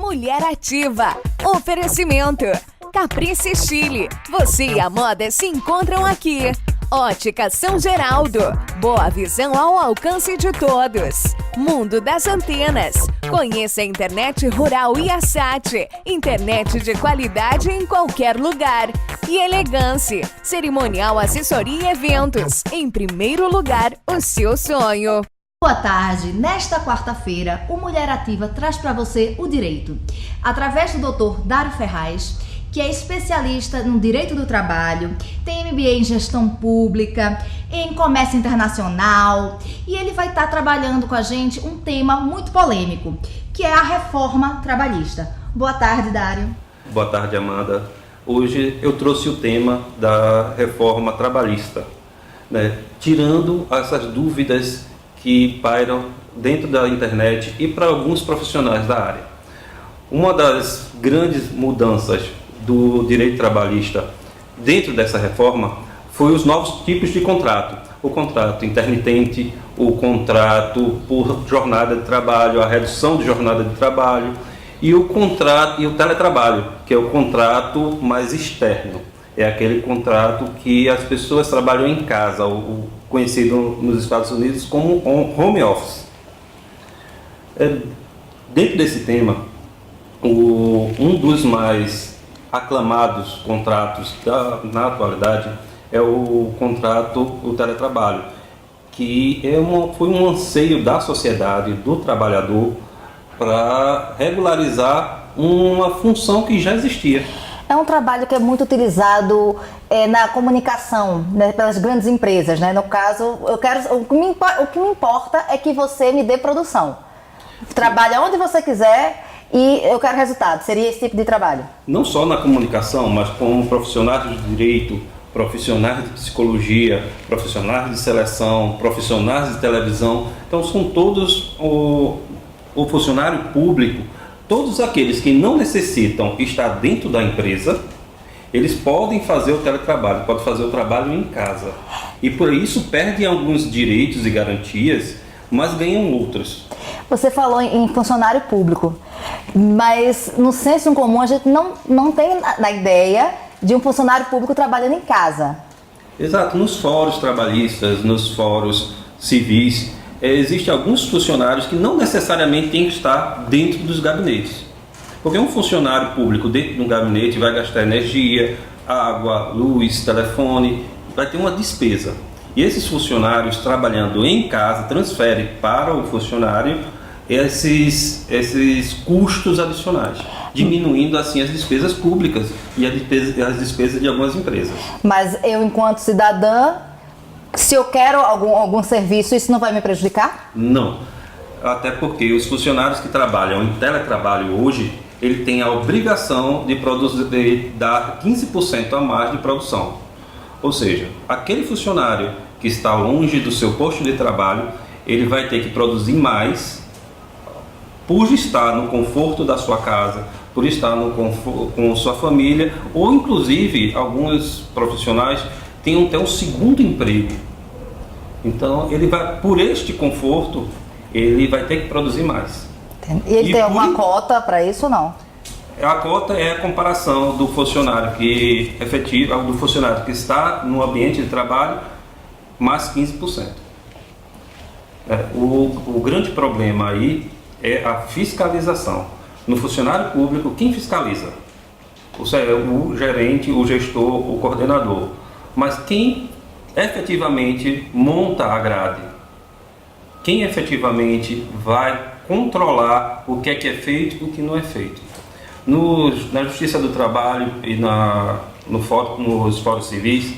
Mulher Ativa. Oferecimento. Caprice Chile. Você e a moda se encontram aqui. Ótica São Geraldo. Boa visão ao alcance de todos. Mundo das Antenas. Conheça a internet rural e a SAT. Internet de qualidade em qualquer lugar. E Elegance. Cerimonial, assessoria e eventos. Em primeiro lugar, o seu sonho. Boa tarde. Nesta quarta-feira, o Mulher Ativa traz para você o direito. Através do Dr. Dário Ferraz, que é especialista no direito do trabalho, tem MBA em gestão pública, em comércio internacional, e ele vai estar trabalhando com a gente um tema muito polêmico, que é a reforma trabalhista. Boa tarde, Dário. Boa tarde, Amanda. Hoje eu trouxe o tema da reforma trabalhista, né? Tirando essas dúvidas que pairam dentro da internet e para alguns profissionais da área. Uma das grandes mudanças do direito trabalhista dentro dessa reforma foi os novos tipos de contrato. O contrato intermitente, o contrato por jornada de trabalho, a redução de jornada de trabalho e o contrato e o teletrabalho, que é o contrato mais externo. É aquele contrato que as pessoas trabalham em casa, o conhecido nos Estados Unidos como home office. Dentro desse tema, um dos mais aclamados contratos na atualidade é o contrato do teletrabalho, que foi um anseio da sociedade, do trabalhador, para regularizar uma função que já existia. É um trabalho que é muito utilizado na comunicação, né, pelas grandes empresas, né? No caso, o que me importa é que você me dê produção. Trabalha onde você quiser e eu quero resultado. Seria esse tipo de trabalho? Não só na comunicação, mas como profissionais de direito, profissionais de psicologia, profissionais de seleção, profissionais de televisão. Então são todos o funcionário público. Todos aqueles que não necessitam estar dentro da empresa, eles podem fazer o teletrabalho, podem fazer o trabalho em casa. E por isso perdem alguns direitos e garantias, mas ganham outros. Você falou em funcionário público, mas no senso comum a gente não tem a ideia de um funcionário público trabalhando em casa. Exato, nos fóruns trabalhistas, nos fóruns civis, existem alguns funcionários que não necessariamente têm que estar dentro dos gabinetes. Porque um funcionário público dentro de um gabinete vai gastar energia, água, luz, telefone, vai ter uma despesa. E esses funcionários trabalhando em casa transferem para o funcionário esses custos adicionais, diminuindo assim as despesas públicas e as despesas de algumas empresas. Mas eu, enquanto cidadã, se eu quero algum serviço, isso não vai me prejudicar? Não, até porque os funcionários que trabalham em teletrabalho hoje, ele tem a obrigação de dar 15% a mais de produção. Ou seja, aquele funcionário que está longe do seu posto de trabalho, ele vai ter que produzir mais por estar no conforto da sua casa, por estar com sua família, ou inclusive alguns profissionais têm até um segundo emprego. Então ele vai, por este conforto, ele vai ter que produzir mais. E ele tem alguma cota para isso ou não? A cota é a comparação do funcionário que está no ambiente de trabalho mais 15%. O grande problema aí é a fiscalização. No funcionário público, quem fiscaliza? O gerente, o gestor, o coordenador. Mas quem efetivamente monta a grade? Quem efetivamente vai controlar o que é feito e o que não é feito? Na Justiça do Trabalho e nos fóruns civis,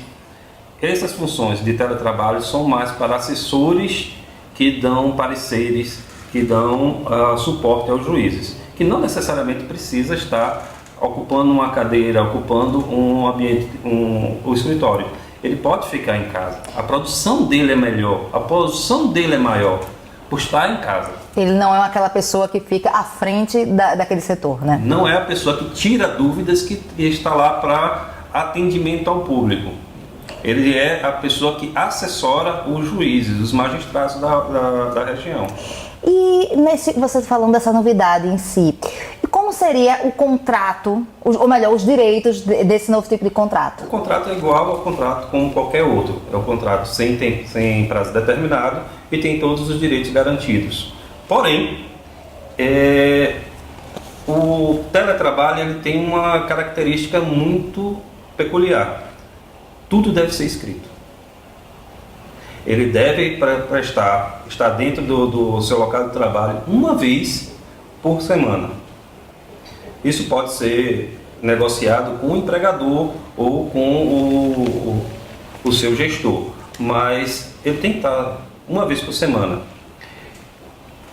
essas funções de teletrabalho são mais para assessores que dão pareceres, que dão suporte aos juízes, que não necessariamente precisa estar ocupando uma cadeira, ocupando um ambiente, o escritório. Ele pode ficar em casa. A produção dele é melhor, a produção dele é maior por estar em casa. Ele não é aquela pessoa que fica à frente daquele setor, né? Não é a pessoa que tira dúvidas, que está lá para atendimento ao público. Ele é a pessoa que assessora os juízes, os magistrados da região. E você falando dessa novidade em si, e como como seria o contrato, ou melhor, os direitos desse novo tipo de contrato? O contrato é igual ao contrato como qualquer outro. É um contrato sem prazo determinado e tem todos os direitos garantidos. Porém, o teletrabalho ele tem uma característica muito peculiar. Tudo deve ser escrito. Ele deve estar dentro do seu local de trabalho uma vez por semana. Isso pode ser negociado com o empregador ou com o seu gestor, mas ele tem que estar uma vez por semana.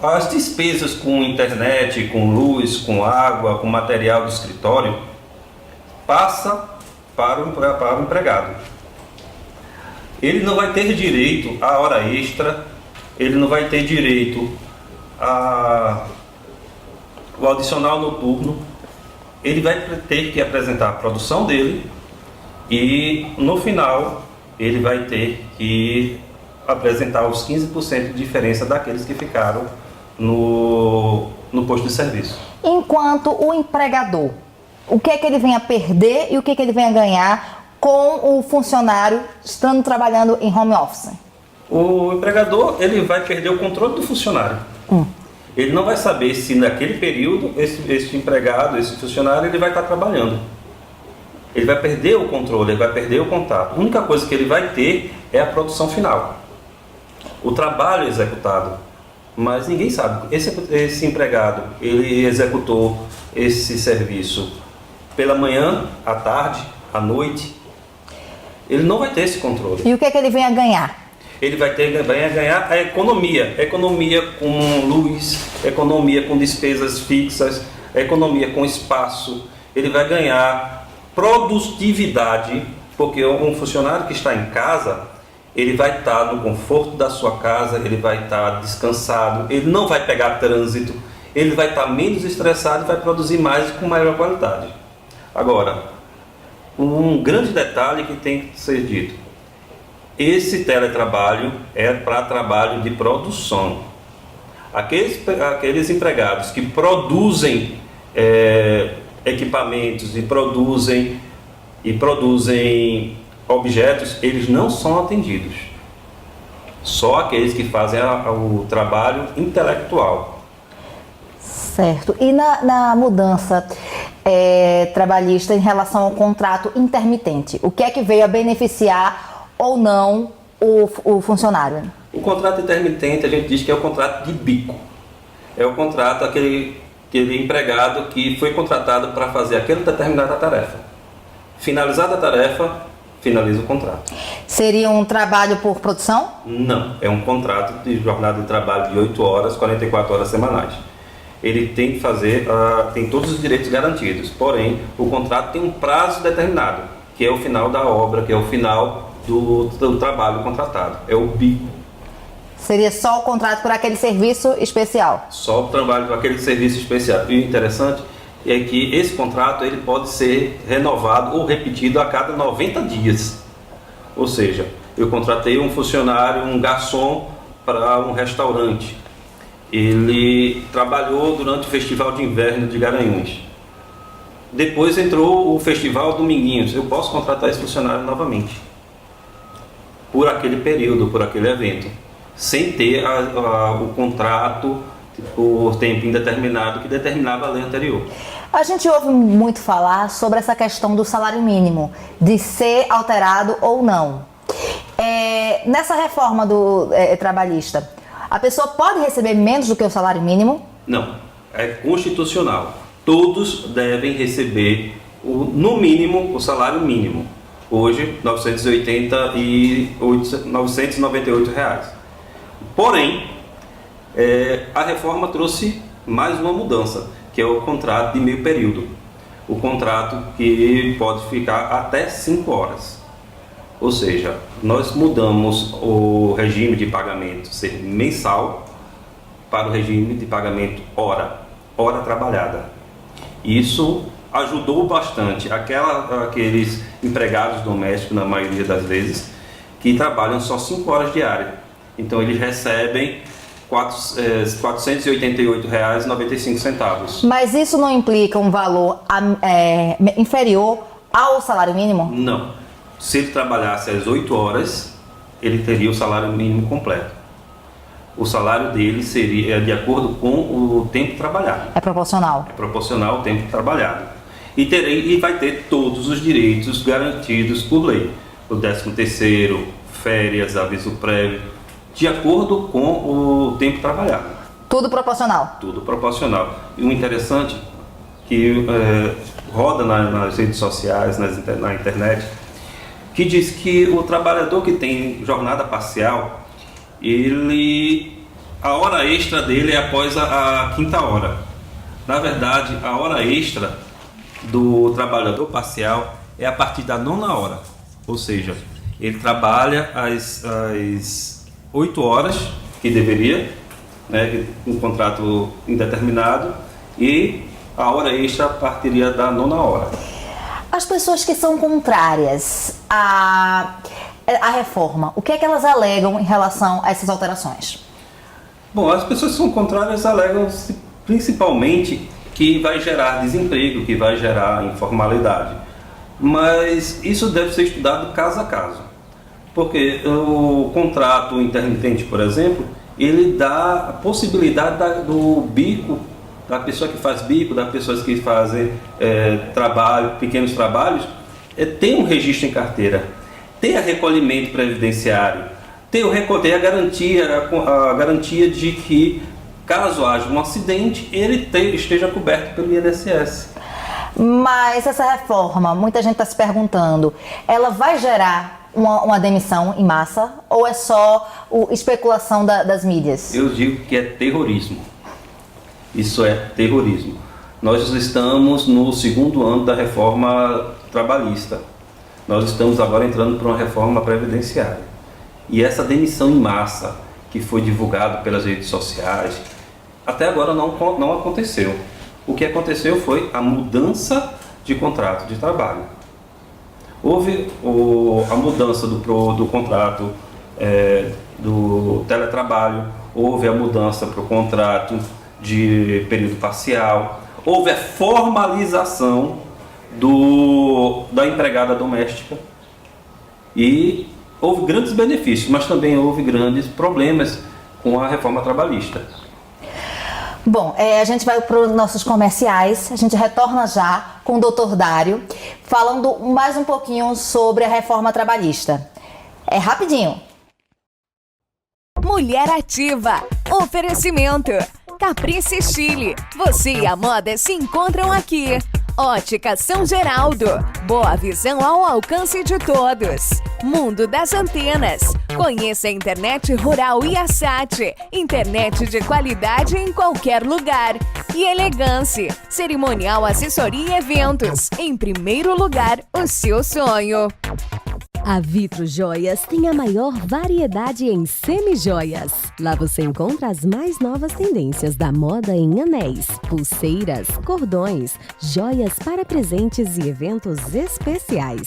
As despesas com internet, com luz, com água, com material do escritório, passa para o empregado. Ele não vai ter direito à hora extra, ele não vai ter direito ao adicional noturno, ele vai ter que apresentar a produção dele e no final ele vai ter que apresentar os 15% de diferença daqueles que ficaram no posto de serviço. Enquanto o empregador, o que é que ele vem a perder e o que é que ele vem a ganhar com o funcionário estando trabalhando em home office? O empregador ele vai perder o controle do funcionário. Ele não vai saber se naquele período esse empregado, esse funcionário, ele vai estar trabalhando. Ele vai perder o controle, ele vai perder o contato. A única coisa que ele vai ter é a produção final. O trabalho executado. Mas ninguém sabe. Esse empregado, ele executou esse serviço pela manhã, à tarde, à noite. Ele não vai ter esse controle. E o que é que ele vem a ganhar? Ele vai a ganhar a economia com luz, economia com despesas fixas, economia com espaço. Ele vai ganhar produtividade, porque um funcionário que está em casa, ele vai estar no conforto da sua casa, ele vai estar descansado, ele não vai pegar trânsito, ele vai estar menos estressado e vai produzir mais com maior qualidade. Agora, um grande detalhe que tem que ser dito: esse teletrabalho é para trabalho de produção. Aqueles empregados que produzem equipamentos e produzem objetos, eles não são atendidos. Só aqueles que fazem o trabalho intelectual. Certo. E na mudança trabalhista em relação ao contrato intermitente, o que é que veio a beneficiar ou não o funcionário? O contrato intermitente a gente diz que é o contrato de bico. É o contrato aquele empregado que foi contratado para fazer aquela determinada tarefa. Finalizada a tarefa, finaliza o contrato. Seria um trabalho por produção? Não, é um contrato de jornada de trabalho de 8 horas, 44 horas semanais. Ele tem que fazer, tem todos os direitos garantidos, porém o contrato tem um prazo determinado, que é o final da obra, que é o final do trabalho contratado, é o bico. Seria só o contrato por aquele serviço especial? Só o trabalho por aquele serviço especial. E o interessante é que esse contrato ele pode ser renovado ou repetido a cada 90 dias. Ou seja, eu contratei um funcionário, um garçom para um restaurante. Ele trabalhou durante o Festival de Inverno de Garanhuns. Depois entrou o Festival Dominguinhos. Eu posso contratar esse funcionário novamente, por aquele período, por aquele evento, sem ter o contrato por tempo indeterminado que determinava a lei anterior. A gente ouve muito falar sobre essa questão do salário mínimo, de ser alterado ou não. Nessa reforma trabalhista, a pessoa pode receber menos do que o salário mínimo? Não, é constitucional. Todos devem receber, no mínimo, o salário mínimo. Hoje, R$ 998. Porém, a reforma trouxe mais uma mudança, que é o contrato de meio período. O contrato que pode ficar até 5 horas. Ou seja, nós mudamos o regime de pagamento ser mensal para o regime de pagamento hora trabalhada. Isso ajudou bastante aqueles empregados domésticos, na maioria das vezes, que trabalham só 5 horas diárias. Então eles recebem R$ 488,95. Mas isso não implica um valor inferior ao salário mínimo? Não. Se ele trabalhasse às 8 horas, ele teria o salário mínimo completo. O salário dele seria de acordo com o tempo trabalhado. É proporcional? É proporcional ao tempo trabalhado. E vai ter todos os direitos garantidos por lei. O 13º, férias, aviso prévio, de acordo com o tempo trabalhado. Tudo proporcional? Tudo proporcional. E o interessante que roda nas redes sociais, na internet, que diz que o trabalhador que tem jornada parcial, a hora extra dele é após a 5ª hora. Na verdade, a hora extra do trabalhador parcial é a partir da 9ª hora. Ou seja, ele trabalha às 8 horas, que deveria, né, um contrato indeterminado, e a hora extra partiria da 9ª hora. As pessoas que são contrárias à reforma, o que é que elas alegam em relação a essas alterações? Bom, as pessoas que são contrárias alegam principalmente que vai gerar desemprego, que vai gerar informalidade. Mas isso deve ser estudado caso a caso. Porque o contrato intermitente, por exemplo, ele dá a possibilidade do bico, da pessoa que faz bico, das pessoas que fazem pequenos trabalhos, ter um registro em carteira, ter recolhimento previdenciário, ter a garantia de que, caso haja um acidente, ele esteja coberto pelo INSS. Mas essa reforma, muita gente está se perguntando, ela vai gerar uma demissão em massa ou é só especulação das mídias? Eu digo que é terrorismo. Isso é terrorismo. Nós estamos no 2º ano da reforma trabalhista. Nós estamos agora entrando para uma reforma previdenciária. E essa demissão em massa, que foi divulgada pelas redes sociais, até agora não aconteceu. O que aconteceu foi a mudança de contrato de trabalho. Houve a mudança do contrato do teletrabalho, houve a mudança para o contrato de período parcial, houve a formalização da empregada doméstica e houve grandes benefícios, mas também houve grandes problemas com a reforma trabalhista. Bom, a gente vai para os nossos comerciais, a gente retorna já com o Dr. Dário, falando mais um pouquinho sobre a reforma trabalhista. É rapidinho. Mulher Ativa. Oferecimento. Caprice Chile. Você e a moda se encontram aqui. Ótica São Geraldo. Boa visão ao alcance de todos. Mundo das Antenas. Conheça a internet rural Iasat. Internet de qualidade em qualquer lugar. E Elegância. Cerimonial, assessoria e eventos. Em primeiro lugar, o seu sonho. A Vitro Joias tem a maior variedade em semijoias. Lá você encontra as mais novas tendências da moda em anéis, pulseiras, cordões, joias para presentes e eventos especiais.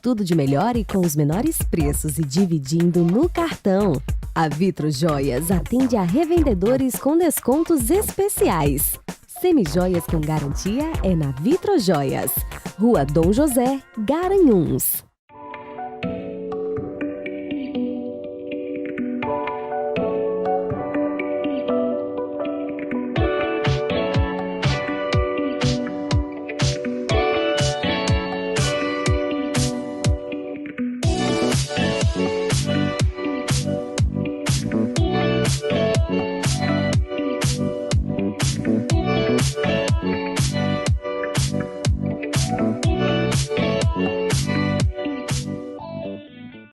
Tudo de melhor e com os menores preços e dividindo no cartão. A Vitro Joias atende a revendedores com descontos especiais. Semijoias com garantia é na Vitro Joias. Rua Dom José, Garanhuns.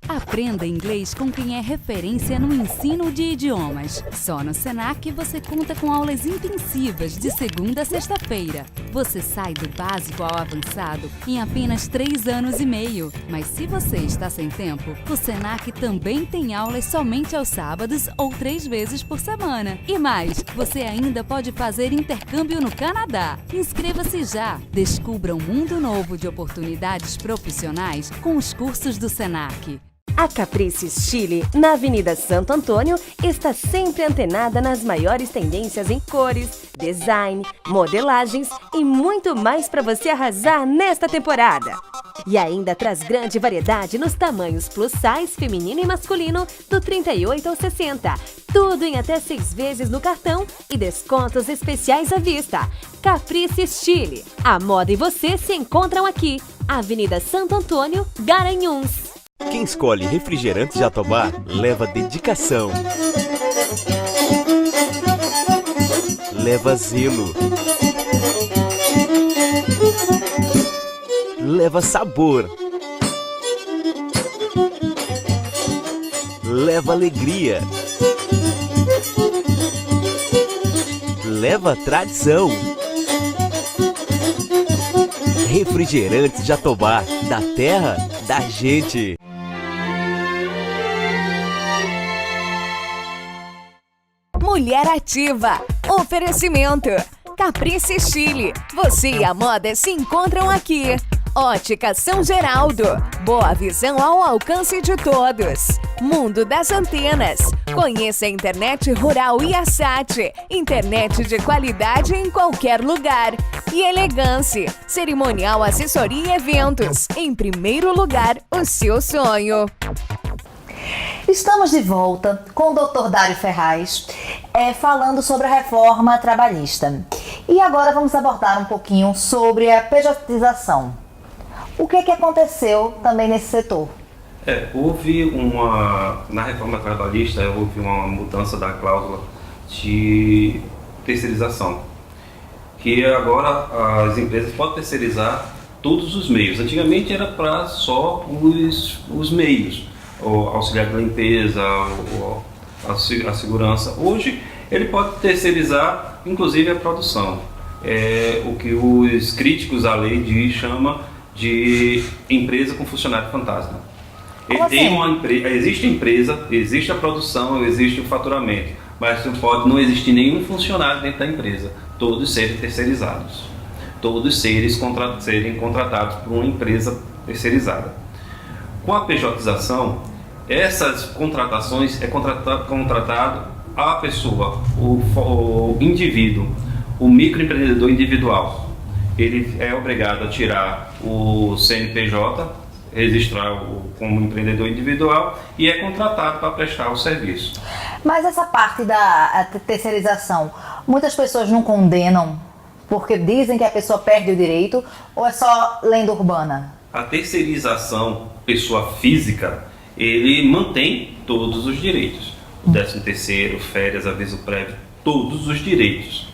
Aprenda inglês com quem é referência no ensino de idiomas. Só no Senac você conta com aulas intensivas de segunda a sexta-feira. Você sai do básico ao avançado em apenas 3 anos e meio. Mas se você está sem tempo, o Senac também tem aulas somente aos sábados ou 3 vezes por semana. E mais, você ainda pode fazer intercâmbio no Canadá. Inscreva-se já! Descubra um mundo novo de oportunidades profissionais com os cursos do Senac. A Caprices Chile, na Avenida Santo Antônio, está sempre antenada nas maiores tendências em cores, design, modelagens e muito mais para você arrasar nesta temporada. E ainda traz grande variedade nos tamanhos plus size feminino e masculino do 38 ao 60. Tudo em até 6 vezes no cartão e descontos especiais à vista. Caprices Chile. A moda e você se encontram aqui. Avenida Santo Antônio, Garanhuns. Quem escolhe refrigerante Jatobá leva dedicação, leva zelo, leva sabor, leva alegria, leva tradição. Refrigerante Jatobá, da terra, da gente. Mulher Ativa. Oferecimento. Caprices Chile. Você e a moda se encontram aqui. Ótica São Geraldo. Boa visão ao alcance de todos. Mundo das Antenas. Conheça a internet rural e a SAT. Internet de qualidade em qualquer lugar. E Elegance. Cerimonial, assessoria e eventos. Em primeiro lugar, o seu sonho. Estamos de volta com o Dr. Dário Ferraz, falando sobre a reforma trabalhista. E agora vamos abordar um pouquinho sobre a pejotização. O que aconteceu também nesse setor? Na reforma trabalhista, houve uma mudança da cláusula de terceirização, que agora as empresas podem terceirizar todos os meios. Antigamente era para só os meios, o auxiliar de limpeza, a segurança. Hoje ele pode terceirizar inclusive a produção, o que os críticos à lei chama de empresa com funcionário fantasma. Ele tem existe a empresa, existe a produção, existe o faturamento, mas não pode não existir nenhum funcionário dentro da empresa, todos serem terceirizados, todos serem contratados por uma empresa terceirizada. Com a pejotização, essas contratações é contratado a pessoa, o indivíduo, o microempreendedor individual. Ele é obrigado a tirar o CNPJ, registrar como empreendedor individual e é contratado para prestar o serviço. Mas essa parte da terceirização, muitas pessoas não condenam porque dizem que a pessoa perde o direito, ou é só lenda urbana? A terceirização, pessoa física, ele mantém todos os direitos. O 13º, férias, aviso prévio, todos os direitos.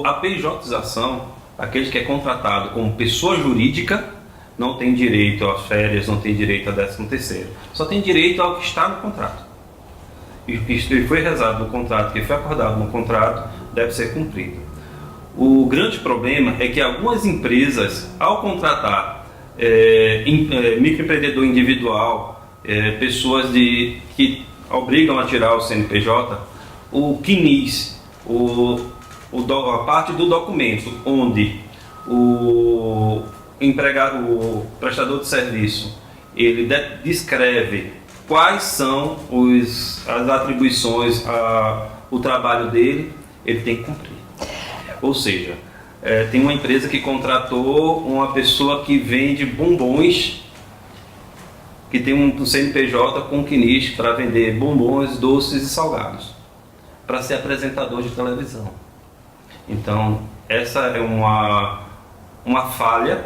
A pejotização, aquele que é contratado como pessoa jurídica, não tem direito às férias, não tem direito ao 13º. Só tem direito ao que está no contrato. E o que foi rezado no contrato, que foi acordado no contrato, deve ser cumprido. O grande problema é que algumas empresas, ao contratar microempreendedor individual, pessoas que obrigam a tirar o CNPJ, o CNIS, a parte do documento onde o prestador de serviço ele descreve quais são as atribuições, o trabalho dele, ele tem que cumprir. Ou seja, tem uma empresa que contratou uma pessoa que vende bombons, que tem um CNPJ com CNIS para vender bombons, doces e salgados, para ser apresentador de televisão. Então, essa é uma falha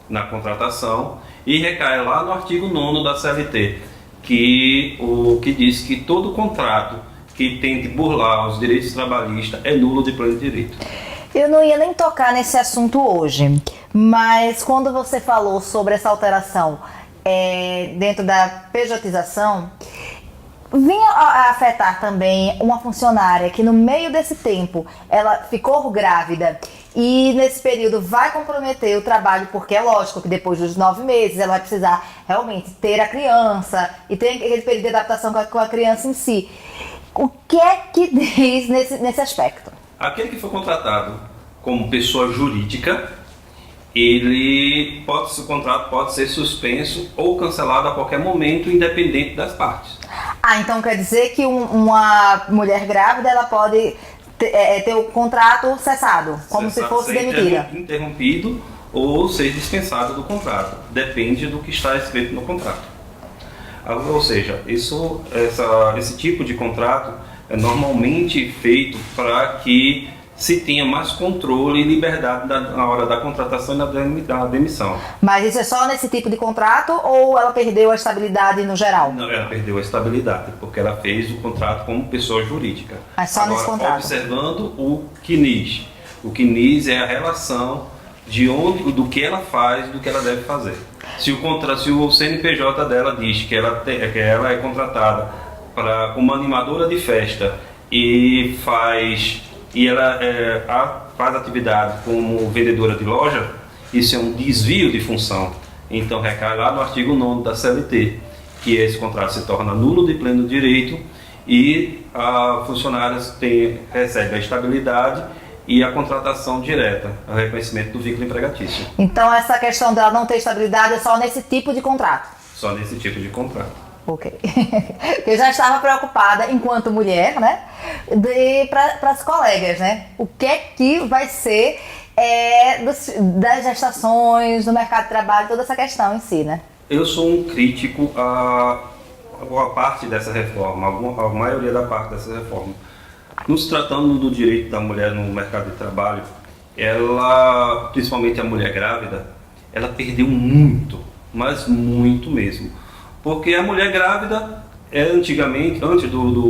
na contratação e recai lá no artigo 9º da CLT, que diz que todo contrato que tente burlar os direitos trabalhistas é nulo de pleno direito. Eu não ia nem tocar nesse assunto hoje, mas quando você falou sobre essa alteração dentro da pejotização, vinha a afetar também uma funcionária que no meio desse tempo ela ficou grávida e nesse período vai comprometer o trabalho, porque é lógico que depois dos 9 meses ela vai precisar realmente ter a criança e tem aquele período de adaptação com a criança em si. O que é que diz nesse aspecto? Aquele que foi contratado como pessoa jurídica, o contrato pode ser suspenso ou cancelado a qualquer momento, independente das partes. Então quer dizer que uma mulher grávida ela pode ter o contrato cessado, como se fosse demitida. Interrompido ou ser dispensado do contrato. Depende do que está escrito no contrato. Ou seja, esse tipo de contrato é normalmente feito para que se tenha mais controle e liberdade na hora da contratação e da demissão. Mas isso é só nesse tipo de contrato ou ela perdeu a estabilidade no geral? Não, ela perdeu a estabilidade, porque ela fez o contrato como pessoa jurídica. Mas só nesse contrato? Observando o CNIS. O CNIS é a relação do que ela faz, do que ela deve fazer. Se o CNPJ dela diz que ela é contratada para uma animadora de festa e ela faz atividade como vendedora de loja, isso é um desvio de função. Então recai lá no artigo 9º da CLT, que esse contrato se torna nulo de pleno direito e a funcionária recebe a estabilidade e a contratação direta, o reconhecimento do vínculo empregatício. Então essa questão dela não ter estabilidade é só nesse tipo de contrato? Só nesse tipo de contrato. Ok. Eu já estava preocupada, enquanto mulher, né, para as colegas, né? O que é que vai ser das gestações, do mercado de trabalho, toda essa questão em si, né? Eu sou um crítico a parte dessa reforma, a maioria da parte dessa reforma. Nos tratando do direito da mulher no mercado de trabalho, ela, principalmente a mulher grávida, ela perdeu muito, mas muito mesmo. Porque a mulher grávida, antigamente, antes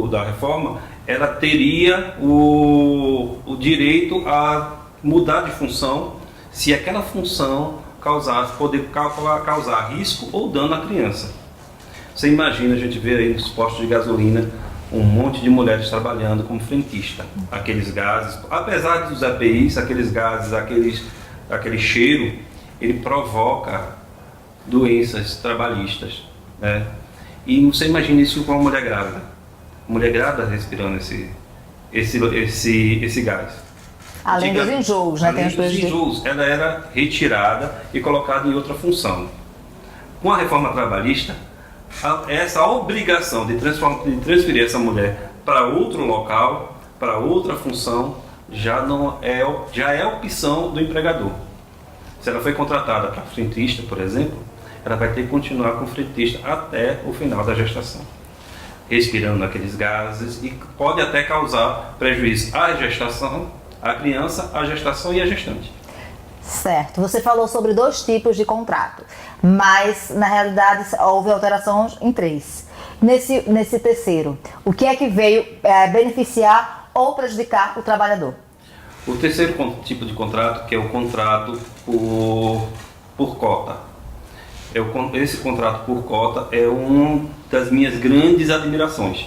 da reforma, ela teria o direito a mudar de função se aquela função poder causar risco ou dano à criança. Você imagina, a gente vê aí nos postos de gasolina um monte de mulheres trabalhando como frentista. Aqueles gases, apesar dos EPIs, aqueles gases, aquele cheiro, ele provoca doenças trabalhistas. E você imagina isso com uma mulher grávida. Mulher grávida respirando esse gás. Além dos enjoos, né? Além dos enjoos, ela era retirada e colocada em outra função. Com a reforma trabalhista, essa obrigação de transferir essa mulher para outro local, para outra função, já é opção do empregador. Se ela foi contratada para frentista, por exemplo, ela vai ter que continuar com frentista até o final da gestação, respirando aqueles gases, e pode até causar prejuízo à gestação, à criança, à gestação e à gestante. Certo. Você falou sobre 2 tipos de contrato, mas na realidade houve alterações em 3. Nesse terceiro, o que é que veio beneficiar ou prejudicar o trabalhador? O terceiro tipo de contrato, que é o contrato por cota. Esse contrato por cota é uma das minhas grandes admirações,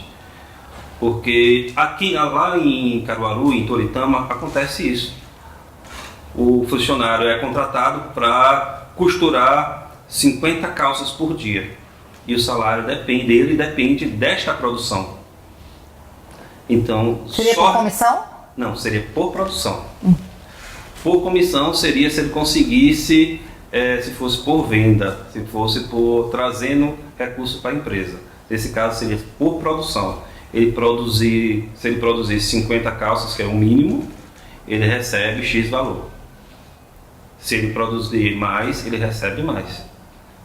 porque lá em Caruaru, em Toritama, acontece isso. O funcionário é contratado para costurar 50 calças por dia e o salário depende desta produção. Então, seria por comissão? Não, seria por produção. Por comissão seria se ele conseguisse, se fosse por venda, se fosse por trazendo recursos para a empresa. Nesse caso seria por produção. Se ele produzir 50 calças, que é o mínimo, ele recebe X valor. Se ele produzir mais, ele recebe mais.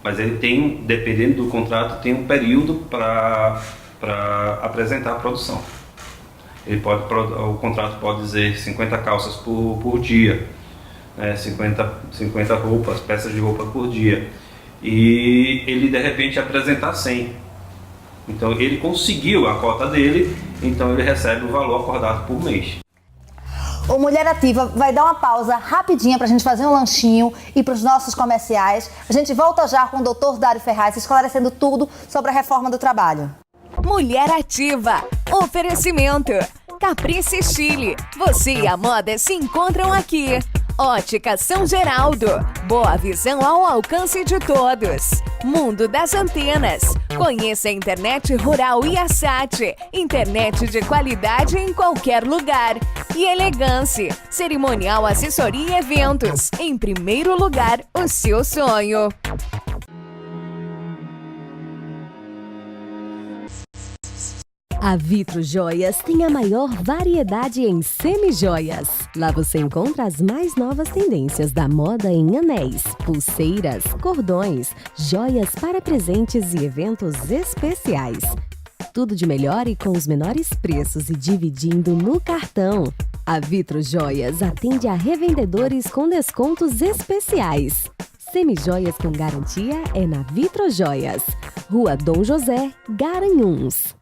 Mas ele tem, dependendo do contrato, tem um período para apresentar a produção. O contrato pode dizer 50 calças por dia, 50 roupas, peças de roupa por dia. E ele de repente apresentar 100. Então ele conseguiu a cota dele, então ele recebe o valor acordado por mês. O Mulher Ativa vai dar uma pausa rapidinha para a gente fazer um lanchinho e para os nossos comerciais. A gente volta já com o Dr. Dário Ferraz esclarecendo tudo sobre a reforma do trabalho. Mulher Ativa. Oferecimento. Caprice Chile. Você e a moda se encontram aqui. Ótica São Geraldo. Boa visão ao alcance de todos. Mundo das Antenas. Conheça a internet rural Iasat. Internet de qualidade em qualquer lugar. E Elegance. Cerimonial, assessoria e eventos. Em primeiro lugar, o seu sonho. A Vitro Joias tem a maior variedade em semijoias. Lá você encontra as mais novas tendências da moda em anéis, pulseiras, cordões, joias para presentes e eventos especiais. Tudo de melhor e com os menores preços e dividindo no cartão. A Vitro Joias atende a revendedores com descontos especiais. Semijoias com garantia é na Vitro Joias. Rua Dom José, Garanhuns.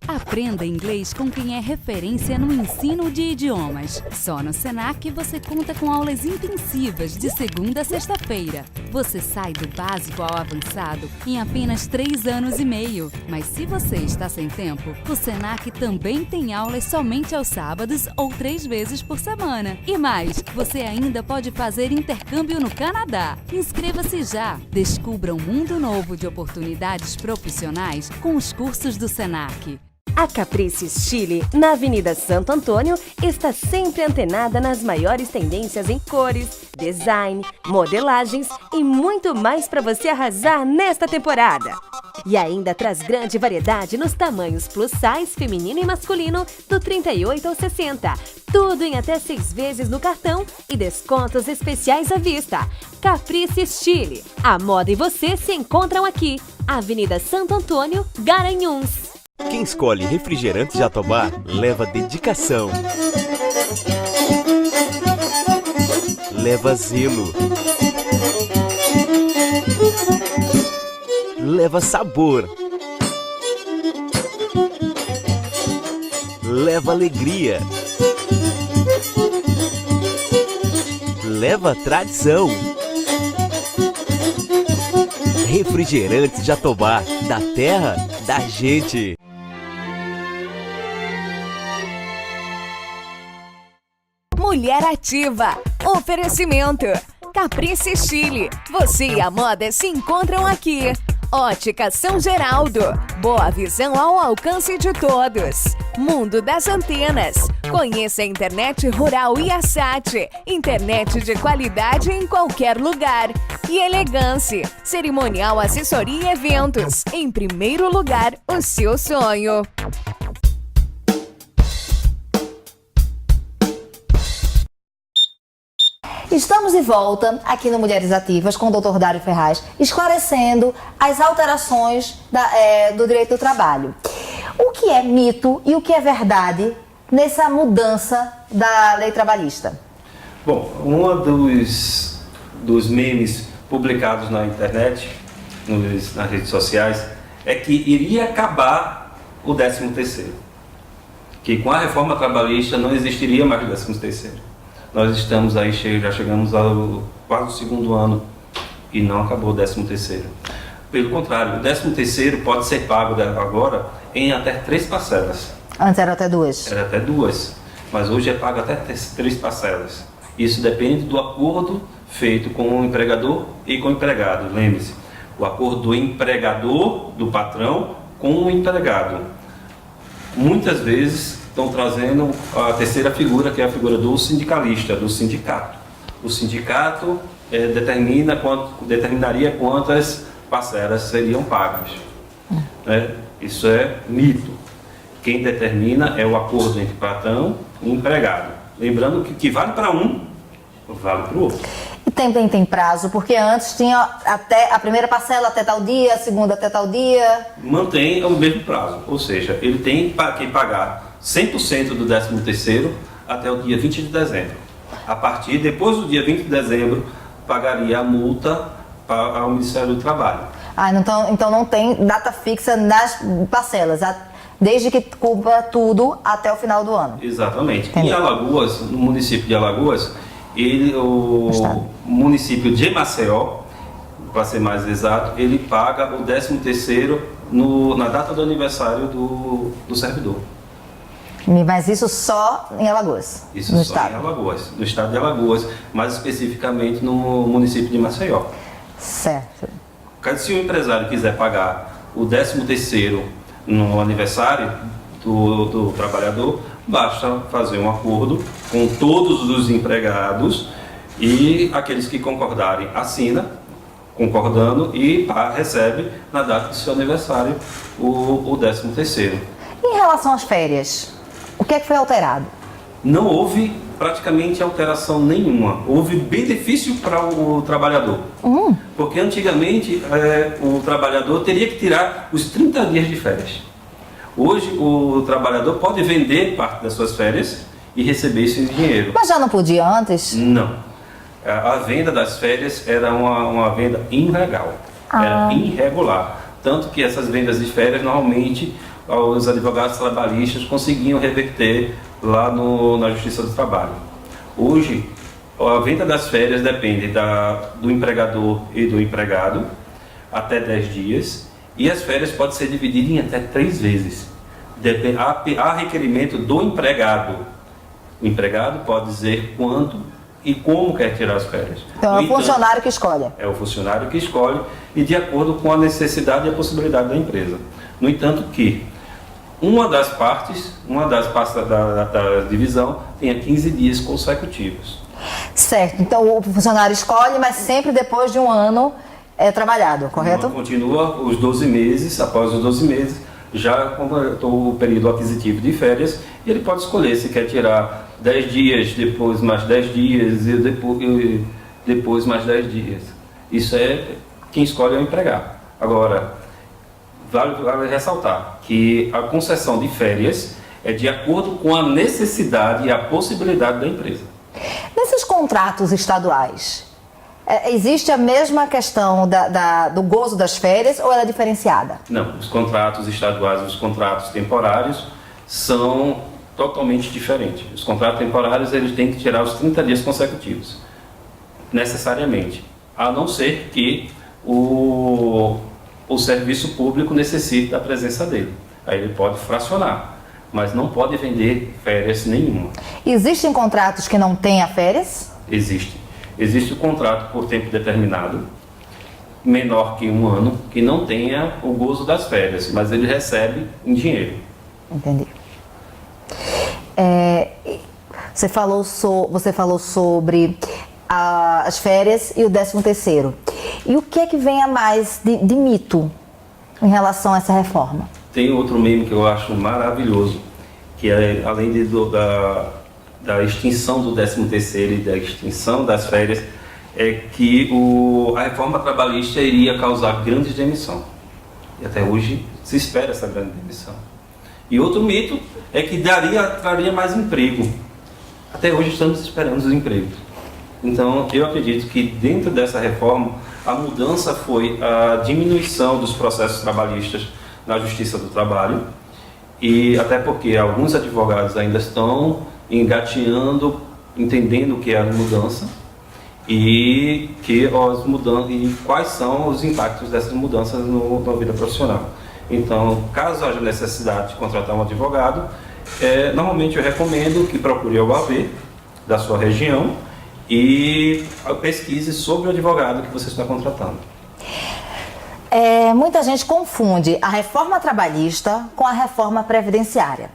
Aprenda inglês com quem é referência no ensino de idiomas. Só no Senac você conta com aulas intensivas de segunda a sexta-feira. Você sai do básico ao avançado em apenas 3 anos e meio. Mas se você está sem tempo, o Senac também tem aulas somente aos sábados ou 3 vezes por semana. E mais, você ainda pode fazer intercâmbio no Canadá. Inscreva-se já! Descubra um mundo novo de oportunidades profissionais com os cursos do Senac. A Caprices Chile, na Avenida Santo Antônio, está sempre antenada nas maiores tendências em cores, design, modelagens e muito mais para você arrasar nesta temporada. E ainda traz grande variedade nos tamanhos plus size feminino e masculino do 38 ao 60. Tudo em até 6 vezes no cartão e descontos especiais à vista. Caprices Chile, a moda e você se encontram aqui. Avenida Santo Antônio, Garanhuns. Quem escolhe refrigerante Jatobá leva dedicação, leva zelo, leva sabor, leva alegria, leva tradição. Refrigerante Jatobá, da terra, da gente. Mulher Ativa. Oferecimento. Caprices Chile. Você e a moda se encontram aqui. Ótica São Geraldo. Boa visão ao alcance de todos. Mundo das Antenas. Conheça a internet rural Iasat. Internet de qualidade em qualquer lugar. E Elegance. Cerimonial, assessoria e eventos. Em primeiro lugar, o seu sonho. Estamos de volta aqui no Mulheres Ativas com o Dr. Dário Ferraz, esclarecendo as alterações do direito do trabalho. O que é mito e o que é verdade nessa mudança da lei trabalhista? Bom, dos memes publicados na internet, nas redes sociais, é que iria acabar o 13º. Que com a reforma trabalhista não existiria mais o 13º. Nós estamos aí, já chegamos ao quase o 2º ano e não acabou o 13º. Pelo contrário, o 13º pode ser pago agora em até 3 parcelas. Antes era até 2. Era até 2, mas hoje é pago até 3 parcelas. Isso depende do acordo feito com o empregador e com o empregado. Lembre-se, o acordo do empregador, do patrão, com o empregado. Muitas vezes estão trazendo a terceira figura, que é a figura do sindicalista, do sindicato. O sindicato determinaria quantas parcelas seriam pagas. Isso é mito. Quem determina é o acordo entre patrão e empregado. Lembrando que vale para um, vale para o outro. E tem prazo, porque antes tinha até a primeira parcela até tal dia, a segunda até tal dia. Mantém o mesmo prazo, ou seja, ele tem que pagar 100% do 13º até o dia 20 de dezembro. A partir, depois do dia 20 de dezembro, pagaria a multa ao Ministério do Trabalho. Então não tem data fixa nas parcelas, desde que cubra tudo até o final do ano. Exatamente. Entendi. Em Alagoas, no município de Alagoas, o município de Maceió, para ser mais exato, ele paga o 13º na data do aniversário do servidor. Mas isso só em Alagoas? Isso no só estado. em Alagoas, no estado de Alagoas, mais especificamente no município de Maceió. Certo. Se o empresário quiser pagar o 13º no aniversário do trabalhador, basta fazer um acordo com todos os empregados e aqueles que concordarem assina, concordando, e recebe na data do seu aniversário o 13º. Em relação às férias, o que é que foi alterado? Não houve praticamente alteração nenhuma. Houve benefício para o trabalhador. Porque antigamente o trabalhador teria que tirar os 30 dias de férias. Hoje o trabalhador pode vender parte das suas férias e receber isso em dinheiro. Mas já não podia antes? Não. A venda das férias era uma venda ilegal. Era irregular. Tanto que essas vendas de férias normalmente os advogados trabalhistas conseguiam reverter lá na Justiça do Trabalho. Hoje, a venda das férias depende do empregador e do empregado, até 10 dias, e as férias podem ser divididas em até 3 vezes. Há requerimento do empregado. O empregado pode dizer quanto e como quer tirar as férias. Então é o funcionário que escolhe. É o funcionário que escolhe e de acordo com a necessidade e a possibilidade da empresa. No entanto que uma das partes da divisão tenha 15 dias consecutivos. Certo, então o funcionário escolhe, mas sempre depois de um ano é trabalhado, correto? Continua os 12 meses, após os 12 meses, já completou o período aquisitivo de férias, e ele pode escolher se quer tirar 10 dias, depois mais 10 dias e depois mais 10 dias. Isso quem escolhe é o empregado. Agora, vale ressaltar que a concessão de férias é de acordo com a necessidade e a possibilidade da empresa. Nesses contratos estaduais, existe a mesma questão do gozo das férias ou ela é diferenciada? Não, os contratos estaduais e os contratos temporários são totalmente diferentes. Os contratos temporários eles têm que tirar os 30 dias consecutivos, necessariamente, a não ser que o serviço público necessite da presença dele. Aí ele pode fracionar, mas não pode vender férias nenhuma. Existem contratos que não tenham férias? Existe. Existe o contrato por tempo determinado, menor que 1 ano, que não tenha o gozo das férias, mas ele recebe em dinheiro. Entendi. Você falou sobre as férias e o 13º. E o que é que vem a mais de mito em relação a essa reforma? Tem outro meme que eu acho maravilhoso, que é, além da extinção do 13º e da extinção das férias, é que a reforma trabalhista iria causar grande demissão. E até hoje se espera essa grande demissão. E outro mito é que traria mais emprego. Até hoje estamos esperando os empregos. Então, eu acredito que dentro dessa reforma, a mudança foi a diminuição dos processos trabalhistas na Justiça do Trabalho, e até porque alguns advogados ainda estão engateando, entendendo o que é a mudança e quais são os impactos dessas mudanças na vida profissional. Então, caso haja necessidade de contratar um advogado, normalmente eu recomendo que procure a OAB da sua região e pesquise sobre o advogado que você está contratando. Muita gente confunde a reforma trabalhista com a reforma previdenciária,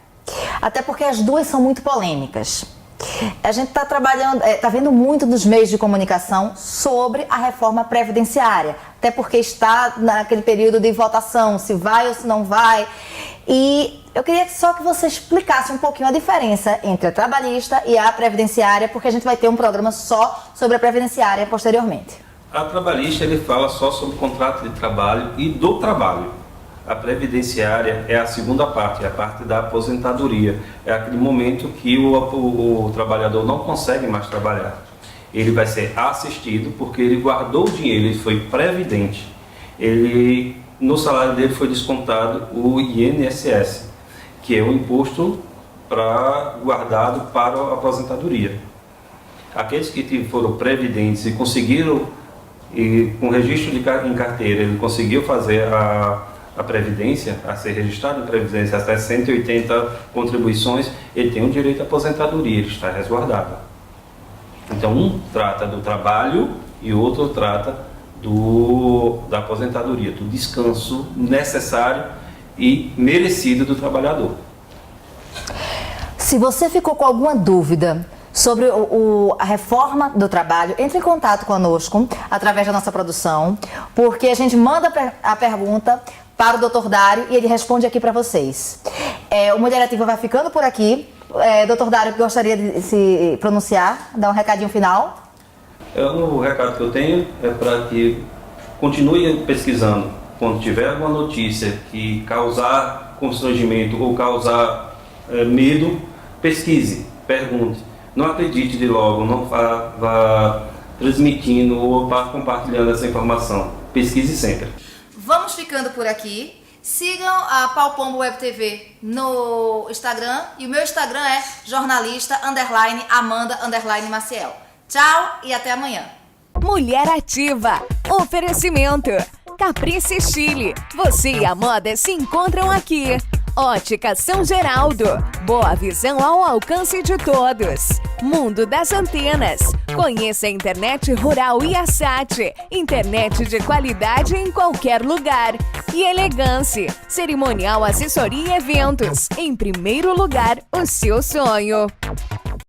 até porque as duas são muito polêmicas. A gente está vendo muito nos meios de comunicação sobre a reforma previdenciária, até porque está naquele período de votação, se vai ou se não vai. E eu queria só que você explicasse um pouquinho a diferença entre a trabalhista e a previdenciária, porque a gente vai ter um programa só sobre a previdenciária posteriormente. A trabalhista ele fala só sobre o contrato de trabalho e do trabalho. A previdenciária é a segunda parte, é a parte da aposentadoria. É aquele momento que o trabalhador não consegue mais trabalhar. Ele vai ser assistido porque ele guardou o dinheiro, ele foi previdente. No salário dele foi descontado o INSS, que é o imposto guardado para a aposentadoria. Aqueles que foram previdentes e conseguiram, com registro em carteira, ele conseguiu fazer a previdência, a ser registrado em previdência até 180 contribuições, ele tem o direito à aposentadoria, ele está resguardado. Então um trata do trabalho e o outro trata da aposentadoria, do descanso necessário e merecido do trabalhador. Se você ficou com alguma dúvida sobre a reforma do trabalho, entre em contato conosco através da nossa produção, porque a gente manda a pergunta para o Dr. Dário e ele responde aqui para vocês. O Mulher Ativa vai ficando por aqui. Dr. Dário, gostaria de se pronunciar, dar um recadinho final? O recado que eu tenho é para que continue pesquisando. Quando tiver alguma notícia que causar constrangimento ou causar medo, pesquise, pergunte. Não acredite de logo, não vá transmitindo ou vá compartilhando essa informação. Pesquise sempre. Vamos ficando por aqui. Sigam a Paupombo Web TV no Instagram e o meu Instagram é jornalista_Amanda_Maciel. Tchau e até amanhã. Mulher Ativa. Oferecimento. Caprice Chile. Você e a moda se encontram aqui. Ótica São Geraldo. Boa visão ao alcance de todos. Mundo das Antenas. Conheça a internet rural e a SAT. Internet de qualidade em qualquer lugar. E Elegance. Cerimonial, assessoria e eventos. Em primeiro lugar, o seu sonho.